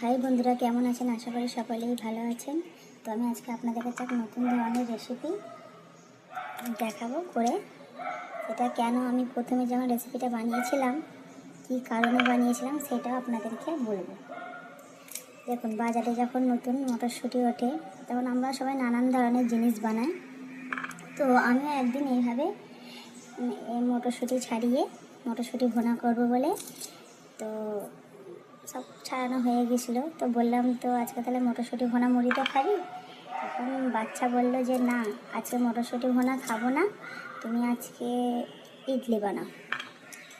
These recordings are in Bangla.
হাই বন্ধুরা, কেমন আছেন? আশা করি সকলেই ভালো আছেন। তো আমি আজকে আপনাদের কাছে এক নতুন ধরনের রেসিপি দেখাবো করে। এটা কেন আমি প্রথমে যখন রেসিপিটা বানিয়েছিলাম, কী কারণে বানিয়েছিলাম সেটাও আপনাদেরকে বলবো। দেখুন, বাজারে যখন নতুন মটরশুঁটি ওঠে তখন আমরা সবাই নানান ধরনের জিনিস বানাই। তো আমিও একদিন এইভাবে মটরশুঁটি ছাড়িয়ে মটরশুঁটি ভুনা করবো বলে তো সব ছাড়ানো হয়ে গেছিলো। তো বললাম, তো আজকে তাহলে মটরশুঁটি ভুনা মুড়িটা খাবি? তখন বাচ্চা বললো যে না, আজকে মটরশুঁটি ভুনা খাবো না, তুমি আজকে ইডলি বানাও।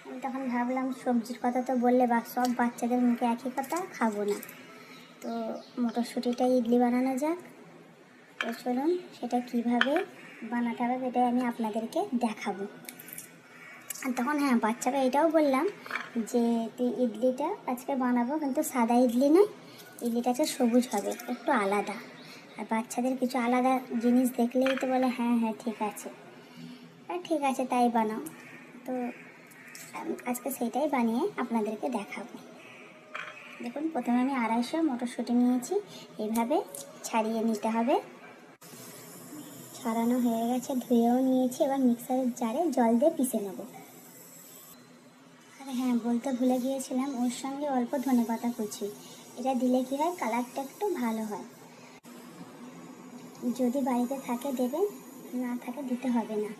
আমি তখন ভাবলাম, সবজির কথা তো বললে বা সব বাচ্চাদের মুখে একই কথা, খাবো না, তো মটরশুঁটিটা ইডলি বানানো যাক। তো চলুন সেটা কীভাবে বানাতে হবে সেটাই আমি আপনাদেরকে দেখাবো। আর তখন বাচ্চাকে এটাও বললাম যে তুই ইডলিটা আজকে বানাবো, কিন্তু সাদা ইডলি নয়, ইডলিটা হচ্ছে সবুজ হবে, একটু আলাদা। আর বাচ্চাদের কিছু আলাদা জিনিস দেখলেই তো বলে হ্যাঁ হ্যাঁ ঠিক আছে, আর ঠিক আছে তাই বানাও। তো আজকে সেইটাই বানিয়ে আপনাদেরকে দেখাবো। দেখুন, প্রথমে আমি 250 মটরশুঁটি নিয়েছি, এইভাবে ছাড়িয়ে নিতে হবে। ছাড়ানো হয়ে গেছে, ধুয়েও নিয়েছি। এবার মিক্সারের জারে জল দিয়ে পিষে নেবো। আর হ্যাঁ, বলতে ভুলে গিয়েছিলাম, ওর সঙ্গে অল্প ধনেপাতা কুচি, এটা দিলে কী হয়, কালারটা একটু ভালো হয়। যদি বাড়িতে থাকে দেবেন, না থাকে দিতে হবে না।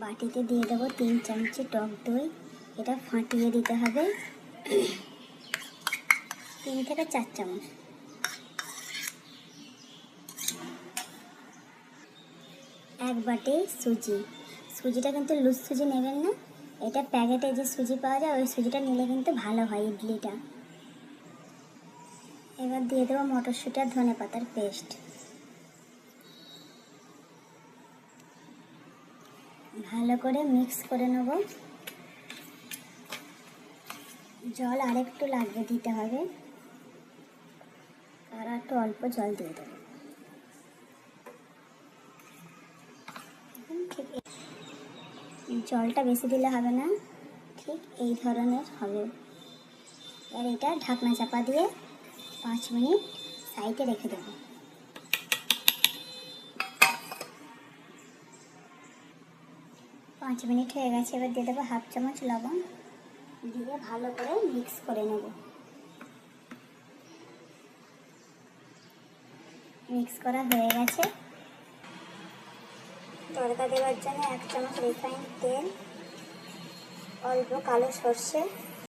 বাটিতে দিয়ে দেবো 3 চামচি টক দই, এটা ফাটিয়ে দিতে হবে 3 থেকে 4 চামচ। এক বাটি সুজি, সুজিটা কিন্তু লুজ সুজি নেবেন না, এটা প্যাকেটে যে সুজি পাওয়া যায় ওই সুজিটা নিলে কিন্তু ভালো হয় ইডলিটা। এবার দিয়ে দেবো মটরশুঁটি আর ধনেপাতার পেস্ট, ভালো করে মিক্স করে নেব। জল আরেকটু লাগবে, দিতে হবে, আর একটু অল্প জল দিয়ে দেবো। ঠিক জলটা বেশি দিলে হবে না, ঠিক এই ধরনের হবে। আর এটা ঢাকনা চাপা দিয়ে 5 মিনিট সাইডে রেখে দেবো। 5 মিনিট হয়ে গেছে, এবার দিয়ে দেবো 1/2 চামচ লবণ, দিয়ে ভালো করে মিক্স করে নেব। মিক্স করা হয়ে গেছে। তড়কা দেওয়ার জন্য 1 চামচ রিফাইন্ড তেল, অল্প কালো সর্ষে